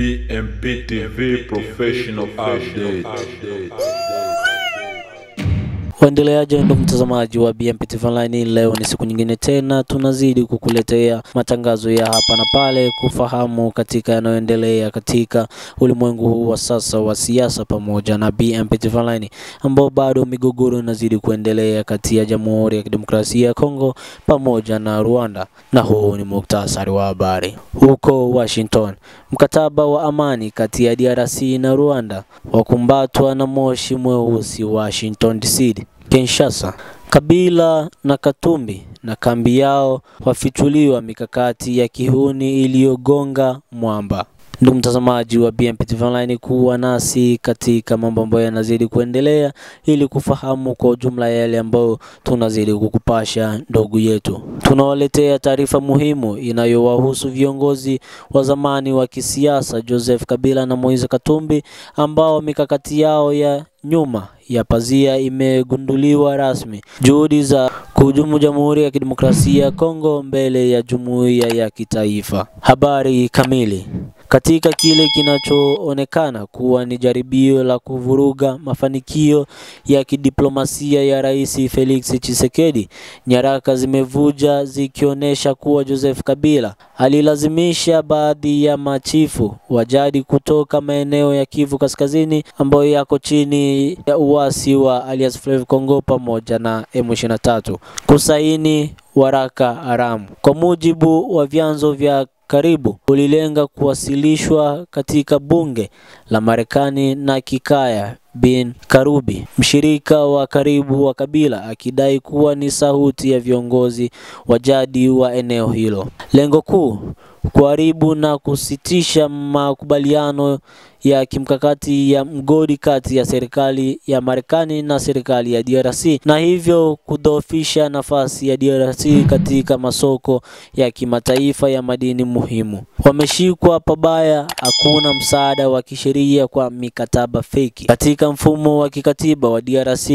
BMP TV Professional Update. Waendeleaje ndugu mtazamaji wa BMP TV Online, leo ni siku nyingine tena tunazidi kukuletea matangazo ya hapa na pale, kufahamu katika yanayoendelea katika ulimwengu huu wa sasa wa siasa pamoja na BMP TV Online, ambao bado migogoro inazidi kuendelea kati ya Jamhuri ya Kidemokrasia ya Kongo pamoja na Rwanda. Na huu ni muktasari wa habari. Huko Washington, mkataba wa amani kati ya DRC na Rwanda wakumbatwa na moshi mweusi. Washington DC, Kinshasa, Kabila na Katumbi na kambi yao wafichuliwa mikakati ya kihuni iliyogonga mwamba. Ndugu mtazamaji wa BMP TV Online, kuwa nasi katika mambo ambayo yanazidi kuendelea ili kufahamu kwa ujumla yale ambayo tunazidi kukupasha ndugu yetu. Tunawaletea taarifa muhimu inayowahusu viongozi wa zamani wa kisiasa Joseph Kabila na Moise Katumbi, ambao mikakati yao ya nyuma ya pazia imegunduliwa rasmi. Juhudi za kuhujumu Jamhuri ya Kidemokrasia ya Kongo mbele ya jumuiya ya kitaifa. Habari kamili. Katika kile kinachoonekana kuwa ni jaribio la kuvuruga mafanikio ya kidiplomasia ya Rais Felix Tshisekedi, nyaraka zimevuja zikionyesha kuwa Joseph Kabila alilazimisha baadhi ya machifu wa jadi kutoka maeneo ya Kivu Kaskazini ambayo yako chini ya uasi wa Alliance Fleuve Congo pamoja na M23 kusaini waraka haramu. Kwa mujibu wa vyanzo vya karibu, ulilenga kuwasilishwa katika bunge la Marekani na Kikaya bin Karubi, mshirika wa karibu wa Kabila, akidai kuwa ni sauti ya viongozi wa jadi wa eneo hilo. Lengo kuu, kuharibu na kusitisha makubaliano ya kimkakati ya mgodi kati ya serikali ya Marekani na serikali ya DRC, na hivyo kudhoofisha nafasi ya DRC katika masoko ya kimataifa ya madini muhimu. Wameshikwa pabaya. Hakuna msaada wa kisheria kwa mikataba feki. Katika mfumo wa kikatiba wa DRC,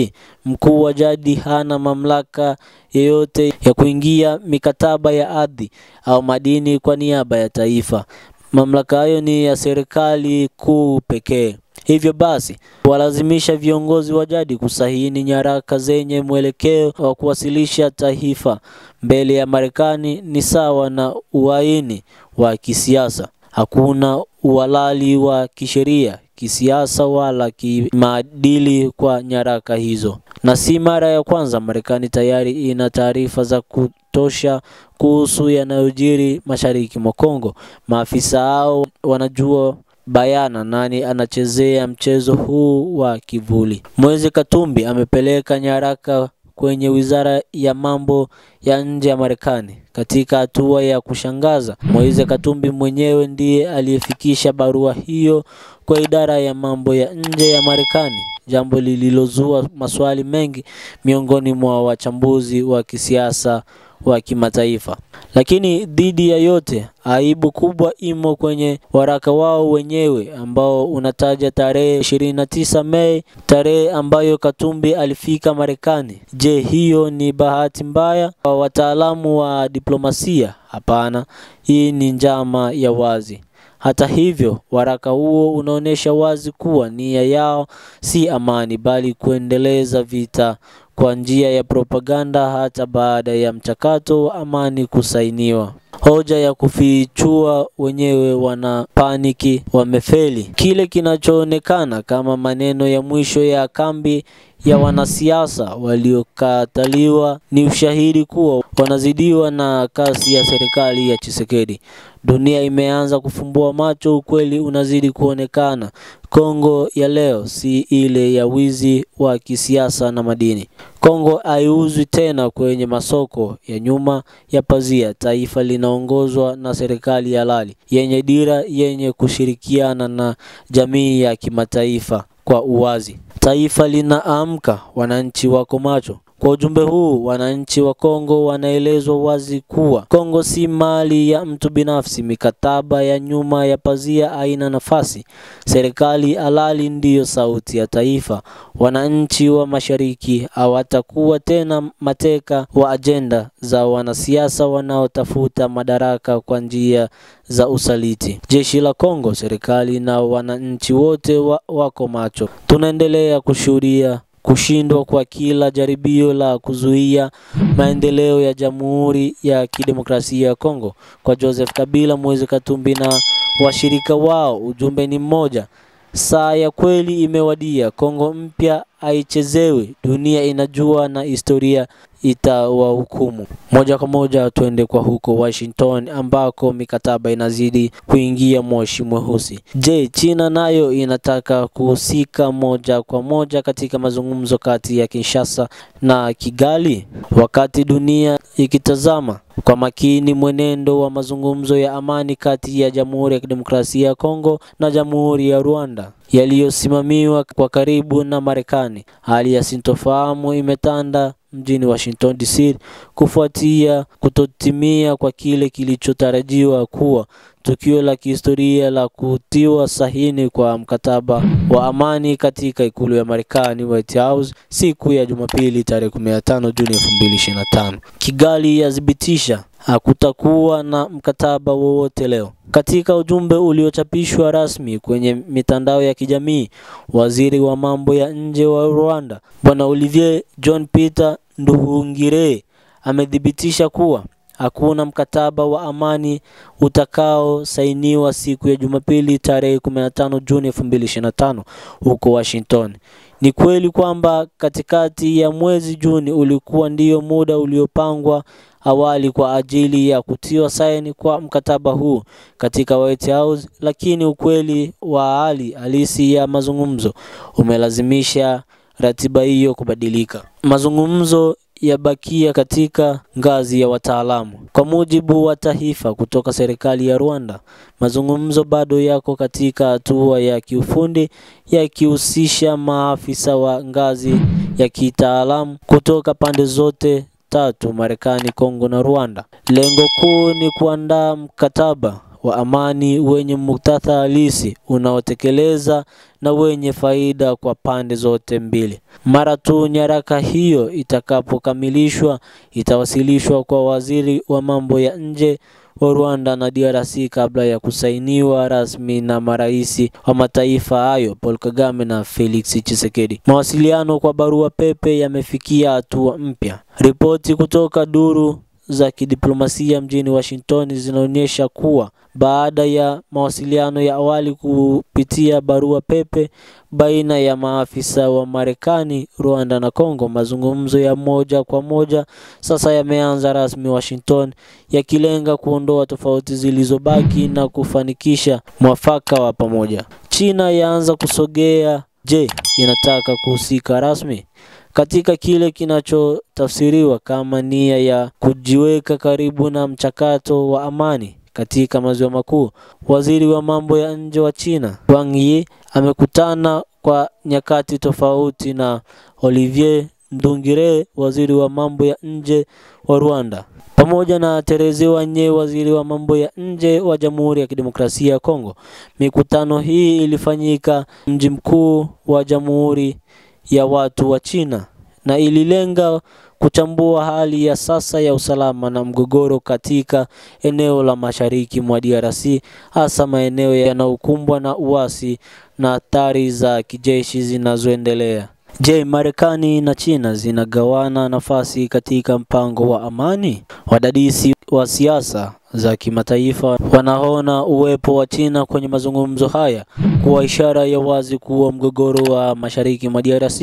mkuu wa jadi hana mamlaka yoyote ya kuingia mikataba ya ardhi au madini kwa niaba ya taifa. Mamlaka hayo ni ya serikali kuu pekee. Hivyo basi, walazimisha viongozi wa jadi kusaini nyaraka zenye mwelekeo wa kuwasilisha taifa mbele ya Marekani ni sawa na uhaini wa kisiasa. Hakuna uhalali wa kisheria, kisiasa wala kimaadili kwa nyaraka hizo. Na si mara ya kwanza Marekani tayari ina taarifa za kutosha kuhusu yanayojiri mashariki mwa Kongo. Maafisa hao wanajua bayana nani anachezea mchezo huu wa kivuli. Moise Katumbi amepeleka nyaraka kwenye Wizara ya Mambo ya Nje ya Marekani. Katika hatua ya kushangaza, Moise Katumbi mwenyewe ndiye aliyefikisha barua hiyo kwa Idara ya Mambo ya Nje ya Marekani, jambo lililozua maswali mengi miongoni mwa wachambuzi wa kisiasa wa kimataifa. Lakini dhidi ya yote, aibu kubwa imo kwenye waraka wao wenyewe ambao unataja tarehe 29 Mei, tarehe ambayo Katumbi alifika Marekani. Je, hiyo ni bahati mbaya kwa wataalamu wa diplomasia? Hapana, hii ni njama ya wazi. Hata hivyo, waraka huo unaonesha wazi kuwa nia yao si amani bali kuendeleza vita kwa njia ya propaganda hata baada ya mchakato wa amani kusainiwa. Hoja ya kufichua wenyewe wana paniki wamefeli. Kile kinachoonekana kama maneno ya mwisho ya kambi ya wanasiasa waliokataliwa ni ushahidi kuwa wanazidiwa na kasi ya serikali ya Tshisekedi. Dunia imeanza kufumbua macho, ukweli unazidi kuonekana. Kongo ya leo si ile ya wizi wa kisiasa na madini. Kongo haiuzwi tena kwenye masoko ya nyuma ya pazia. Taifa linaongozwa na serikali halali yenye dira, yenye kushirikiana na jamii ya kimataifa kwa uwazi. Taifa linaamka, wananchi wako macho. Kwa ujumbe huu, wananchi wa Kongo wanaelezwa wazi kuwa Kongo si mali ya mtu binafsi. Mikataba ya nyuma ya pazia haina nafasi. Serikali halali ndiyo sauti ya taifa. Wananchi wa Mashariki hawatakuwa tena mateka wa ajenda za wanasiasa wanaotafuta madaraka kwa njia za usaliti. Jeshi la Kongo, serikali na wananchi wote wako macho. Tunaendelea kushuhudia kushindwa kwa kila jaribio la kuzuia maendeleo ya Jamhuri ya Kidemokrasia ya Kongo. Kwa Joseph Kabila, Moise Katumbi na washirika wao, ujumbe ni mmoja: saa ya kweli imewadia. Kongo mpya haichezewi. Dunia inajua na historia itawahukumu. Moja kwa moja tuende kwa huko Washington ambako mikataba inazidi kuingia moshi mweusi. Je, China nayo inataka kuhusika moja kwa moja katika mazungumzo kati ya Kinshasa na Kigali? Wakati dunia ikitazama kwa makini mwenendo wa mazungumzo ya amani kati ya Jamhuri ya Kidemokrasia ya Kongo na Jamhuri ya Rwanda yaliyosimamiwa kwa karibu na Marekani, hali ya sintofahamu imetanda mjini Washington DC kufuatia kutotimia kwa kile kilichotarajiwa kuwa tukio la kihistoria la kutiwa sahini kwa mkataba wa amani katika ikulu ya Marekani, White House, siku ya Jumapili tarehe 15 Juni 2025. Kigali yadhibitisha hakutakuwa na mkataba wowote leo. Katika ujumbe uliochapishwa rasmi kwenye mitandao ya kijamii, waziri wa mambo ya nje wa Rwanda, Bwana Olivier John Peter Nduhungire, amedhibitisha kuwa hakuna mkataba wa amani utakao sainiwa siku ya Jumapili tarehe 15 Juni 2025 huko Washington. Ni kweli kwamba katikati ya mwezi Juni ulikuwa ndio muda uliopangwa awali kwa ajili ya kutiwa saini kwa mkataba huu katika White House, lakini ukweli wa hali halisi ya mazungumzo umelazimisha ratiba hiyo kubadilika. Mazungumzo yabakia katika ngazi ya wataalamu. Kwa mujibu wa taarifa kutoka serikali ya Rwanda, mazungumzo bado yako katika hatua ya kiufundi yakihusisha maafisa wa ngazi ya kitaalamu kutoka pande zote tatu, Marekani, Kongo na Rwanda. Lengo kuu ni kuandaa mkataba wa amani wenye muktadha halisi unaotekeleza na wenye faida kwa pande zote mbili. Mara tu nyaraka hiyo itakapokamilishwa, itawasilishwa kwa waziri wa mambo ya nje wa Rwanda na DRC kabla ya kusainiwa rasmi na marais wa mataifa hayo, Paul Kagame na Felix Tshisekedi. Mawasiliano kwa barua pepe yamefikia hatua mpya. Ripoti kutoka duru za kidiplomasia mjini Washington zinaonyesha kuwa baada ya mawasiliano ya awali kupitia barua pepe baina ya maafisa wa Marekani, Rwanda na Kongo, mazungumzo ya moja kwa moja sasa yameanza rasmi Washington, yakilenga kuondoa tofauti zilizobaki na kufanikisha mwafaka wa pamoja. China yaanza kusogea. Je, inataka kuhusika rasmi katika kile kinachotafsiriwa kama nia ya kujiweka karibu na mchakato wa amani katika maziwa makuu? Waziri wa mambo ya nje wa China, Wang Yi, amekutana kwa nyakati tofauti na Olivier Nduhungire, waziri wa mambo ya nje wa Rwanda, pamoja na Therese Wanye, waziri wa mambo ya nje wa Jamhuri ya Kidemokrasia ya Kongo. Mikutano hii ilifanyika mji mkuu wa Jamhuri ya Watu wa China na ililenga kuchambua hali ya sasa ya usalama na mgogoro katika eneo la mashariki mwa DRC, hasa maeneo yanayokumbwa na uasi na hatari za kijeshi zinazoendelea. Je, Marekani na China zinagawana nafasi katika mpango wa amani? Wadadisi wa siasa za kimataifa wanaona uwepo wa China kwenye mazungumzo haya kuwa ishara ya wazi kuwa mgogoro wa mashariki mwa DRC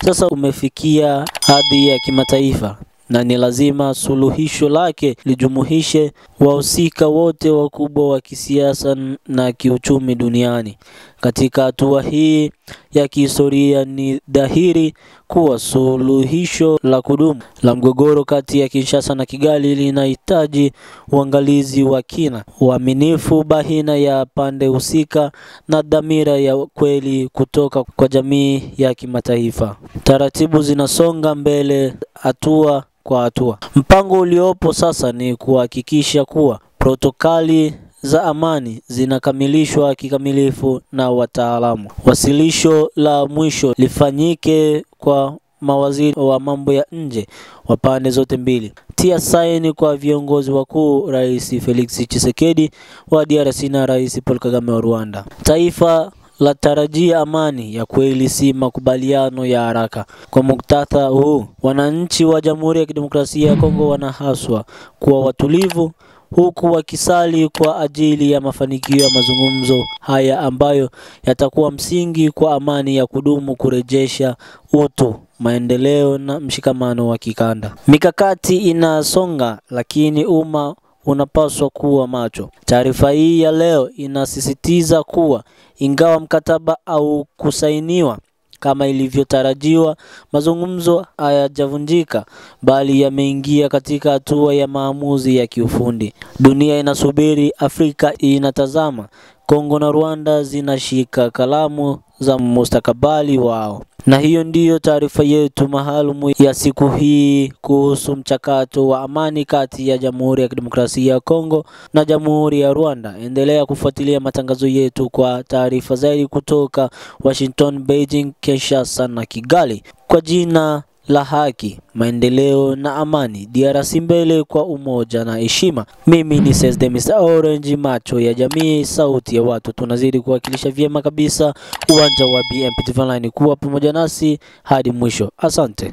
sasa umefikia hadhi ya kimataifa na ni lazima suluhisho lake lijumuishe wahusika wote wakubwa wa kisiasa na kiuchumi duniani. Katika hatua hii ya kihistoria ni dhahiri kuwa suluhisho la kudumu la mgogoro kati ya Kinshasa na Kigali linahitaji uangalizi wa kina, uaminifu baina ya pande husika na dhamira ya kweli kutoka kwa jamii ya kimataifa. Taratibu zinasonga mbele hatua kwa hatua. Mpango uliopo sasa ni kuhakikisha kuwa protokali za amani zinakamilishwa kikamilifu na wataalamu. Wasilisho la mwisho lifanyike kwa mawaziri wa mambo ya nje wa pande zote mbili. Tia saini kwa viongozi wakuu, Rais Felix Tshisekedi wa DRC na Rais Paul Kagame wa Rwanda. Taifa la tarajia amani ya kweli, si makubaliano ya haraka. Kwa muktadha huu, wananchi wa Jamhuri ya Kidemokrasia ya Kongo wanahaswa kuwa watulivu, huku wakisali kwa ajili ya mafanikio ya mazungumzo haya ambayo yatakuwa msingi kwa amani ya kudumu, kurejesha utu, maendeleo na mshikamano wa kikanda. Mikakati inasonga, lakini umma unapaswa kuwa macho. Taarifa hii ya leo inasisitiza kuwa ingawa mkataba au kusainiwa kama ilivyotarajiwa, mazungumzo hayajavunjika bali yameingia katika hatua ya maamuzi ya kiufundi. Dunia inasubiri, Afrika inatazama, Kongo na Rwanda zinashika kalamu za mustakabali wao. Na hiyo ndiyo taarifa yetu maalum ya siku hii kuhusu mchakato wa amani kati ya Jamhuri ya Kidemokrasia ya Kongo na Jamhuri ya Rwanda. Endelea kufuatilia matangazo yetu kwa taarifa zaidi kutoka Washington, Beijing, Kinshasa na Kigali. Kwa jina la haki, maendeleo na amani, DRC mbele kwa umoja na heshima. Mimi ni Sesde Mr. Orange, macho ya jamii, sauti ya watu. Tunazidi kuwakilisha vyema kabisa uwanja wa BMP TV Online. Kuwa pamoja nasi hadi mwisho. Asante.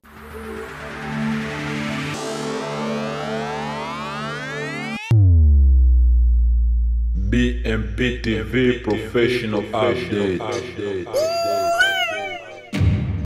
BMP TV Professional Update.